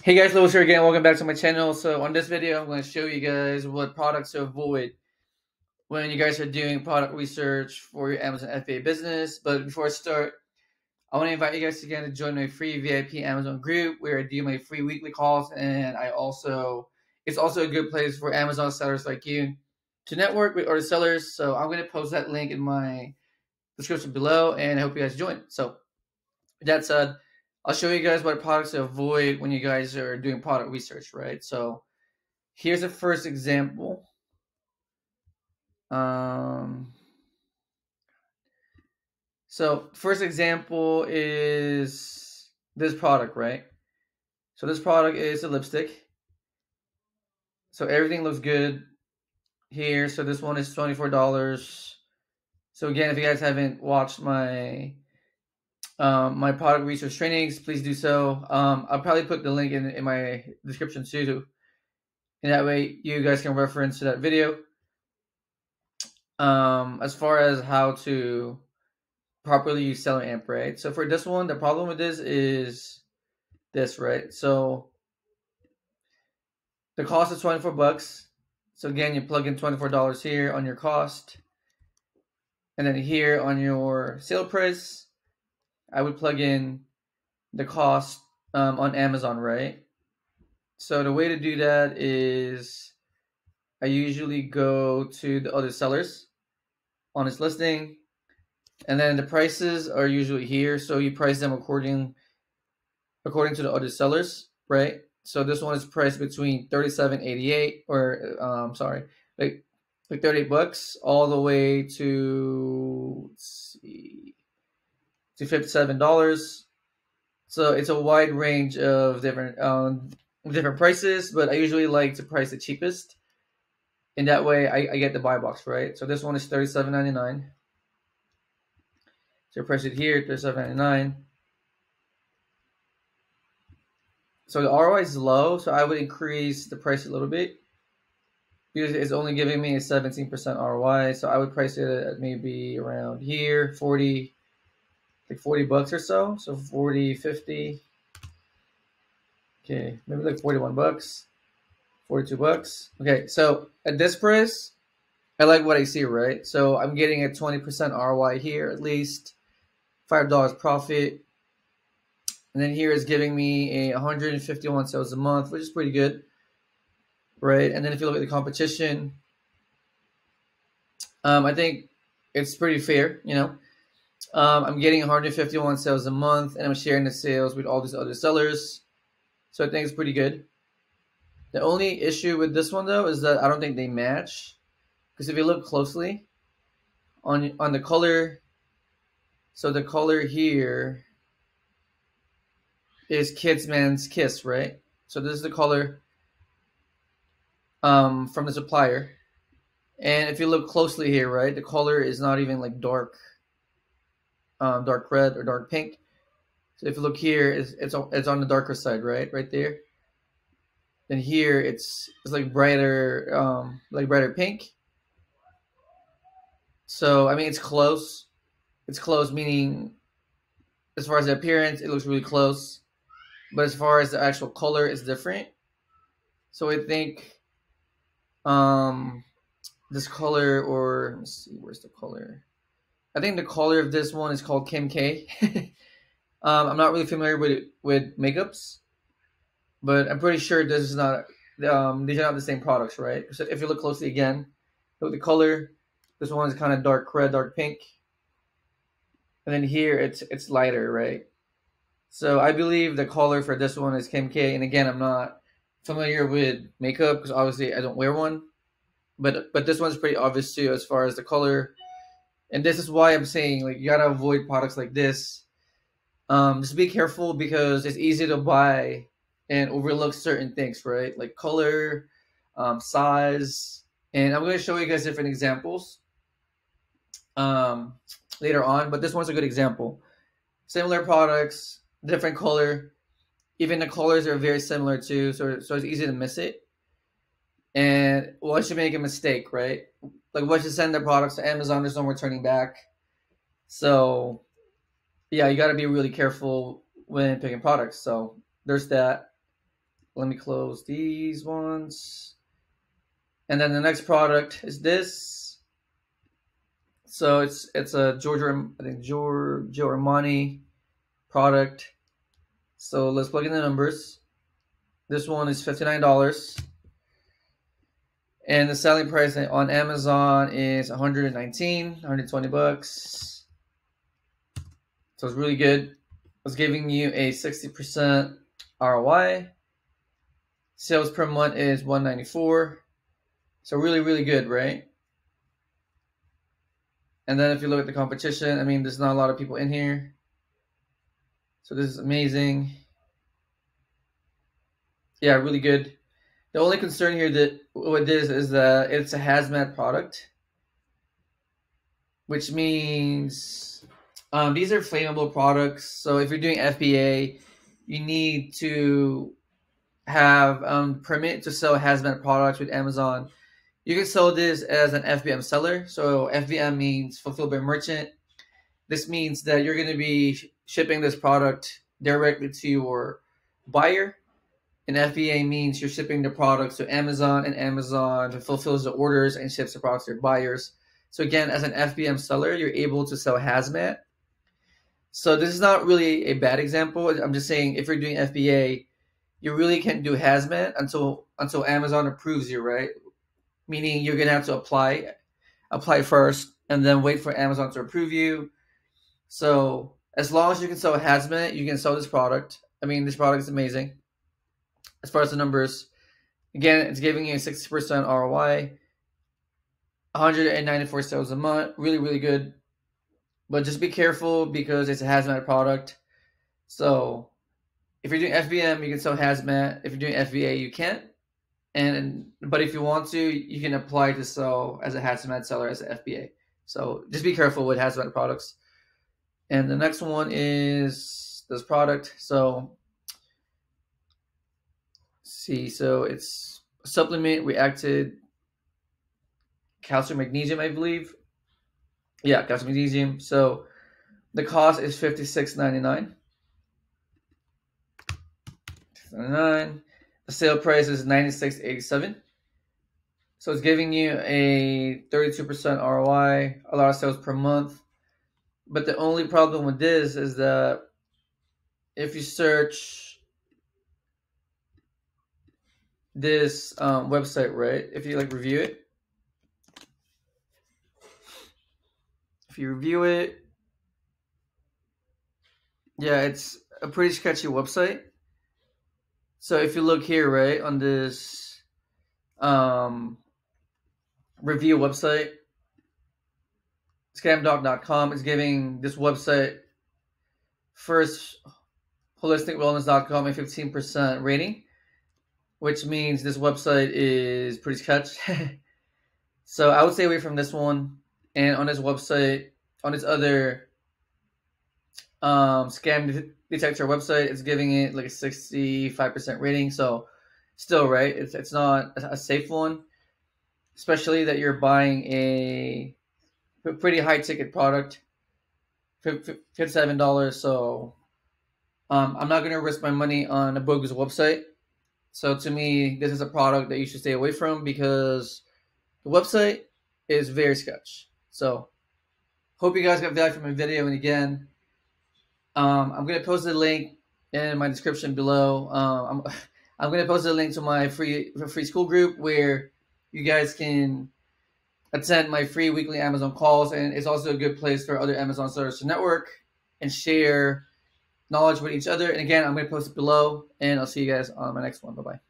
Hey guys, Lewis here again. Welcome back to my channel. So on this video, I'm going to show you guys what products to avoid when you guys are doing product research for your Amazon FBA business. But before I start, I want to invite you guys again to join my free VIP Amazon group where I do my free weekly calls, and it's also a good place for Amazon sellers like you to network with other sellers. So I'm going to post that link in my description below, and I hope you guys join. So with that said, I'll show you guys what products to avoid when you guys are doing product research, right? So here's the first example. Um, so first example is this product, right? So this product is a lipstick. So everything looks good here. So this one is $24. So again, if you guys haven't watched my product research trainings, please do so. I'll probably put the link in my description too, and that way you guys can reference to that video. As far as how to properly use Seller Amp, right? So for this one, the problem with this is this, right? So the cost is 24 bucks. So again, you plug in $24 here on your cost, and then here on your sale price, I would plug in the cost on Amazon, right? So the way to do that is I usually go to the other sellers on his listing, and then the prices are usually here. So you price them according to the other sellers, right? So this one is priced between 37.88 or sorry, like 38 bucks all the way to, let's see, to $57. So it's a wide range of different prices, but I usually like to price the cheapest. And that way I get the buy box, right? So this one is $37.99. So I price it here, $37.99. So the ROI is low, so I would increase the price a little bit because it's only giving me a 17% ROI. So I would price it at maybe around here, 40, like 40 bucks or so. So 40, 50. Okay, maybe like 41 bucks, 42 bucks. Okay, so at this price, I like what I see, right? So I'm getting a 20% ROI here, at least $5 profit. And then here is giving me a 151 sales a month, which is pretty good, right? And then if you look at the competition, I think it's pretty fair, you know. I'm getting 151 sales a month, and I'm sharing the sales with all these other sellers. So I think it's pretty good. The only issue with this one, though, is that I don't think they match. Because if you look closely on the color, so the color here is Kids Man's Kiss, right? So this is the color from the supplier. And if you look closely here, right, the color is not even like dark red or dark pink. So if you look here, it's on the darker side, right there. Then here it's like brighter pink. So I mean it's close. It's close, meaning as far as the appearance, it looks really close. But as far as the actual color, it's different. So I think this color, or let's see, where's the color? I think the color of this one is called Kim K. I'm not really familiar with makeups, but I'm pretty sure this is not. These are not the same products, right? So if you look closely again, look at the color. This one is kind of dark red, dark pink, and then here it's lighter, right? So I believe the color for this one is Kim K. And again, I'm not familiar with makeup because obviously I don't wear one, but this one's pretty obvious too as far as the color. And this is why I'm saying like you gotta avoid products like this. Just be careful because it's easy to buy and overlook certain things, right? Like color, size, and I'm going to show you guys different examples later on. But this one's a good example. Similar products, different color. Even the colors are very similar too, so it's easy to miss it. And once you make a mistake, right? Like once you send the products to Amazon, there's no returning back. So yeah, you got to be really careful when picking products. So there's that. let me close these ones. And then the next product is this. So it's a Giorgio Armani product. So let's plug in the numbers. This one is $59. And the selling price on Amazon is $120 So it's really good. It's giving you a 60% ROI. Sales per month is $194. So really, really good, right? And then if you look at the competition, I mean, there's not a lot of people in here. So this is amazing. Yeah, really good. The only concern here that with this is that it's a hazmat product, which means these are flammable products. So if you're doing FBA, you need to have permit to sell hazmat products with Amazon. You can sell this as an FBM seller. So FBM means fulfilled by merchant. This means that you're going to be shipping this product directly to your buyer. And FBA means you're shipping the products to Amazon, and Amazon fulfills the orders and ships the products to your buyers. So again, as an FBM seller, you're able to sell hazmat. So this is not really a bad example. I'm just saying if you're doing FBA, you really can't do hazmat until Amazon approves you, right? Meaning you're gonna have to apply first, and then wait for Amazon to approve you. So as long as you can sell hazmat, you can sell this product. I mean, this product is amazing. As far as the numbers, again, it's giving you a 60% ROI, 194 sales a month, really, really good. But just be careful because it's a hazmat product. So if you're doing FBM, you can sell hazmat. If you're doing FBA, you can't. But if you want to, you can apply to sell as a hazmat seller as an FBA. So just be careful with hazmat products. And the next one is this product. So see, so it's a supplement reacted calcium magnesium, I believe. Yeah, calcium magnesium. So the cost is $56.99. The sale price is $96.87. So it's giving you a 32% ROI, a lot of sales per month. But the only problem with this is that if you search this website, right? If you review it, yeah, it's a pretty sketchy website. So if you look here, right, on this review website, scamdoc.com is giving this website first holisticwellness.com a 15% rating, which means this website is pretty sketch. So I would stay away from this one. And on this website, on its other scam detector website, it's giving it like a 65% rating. So still, right, it's not a safe one, especially that you're buying a pretty high ticket product, $57. So I'm not going to risk my money on a bogus website. So to me, this is a product that you should stay away from because the website is very sketch. So hope you guys got value from my video. And again, I'm going to post the link in my description below. I'm going to post a link to my free school group where you guys can attend my free weekly Amazon calls, and it's also a good place for other Amazon sellers to network and share knowledge with each other. And again, I'm going to post it below, and I'll see you guys on my next one. Bye-bye.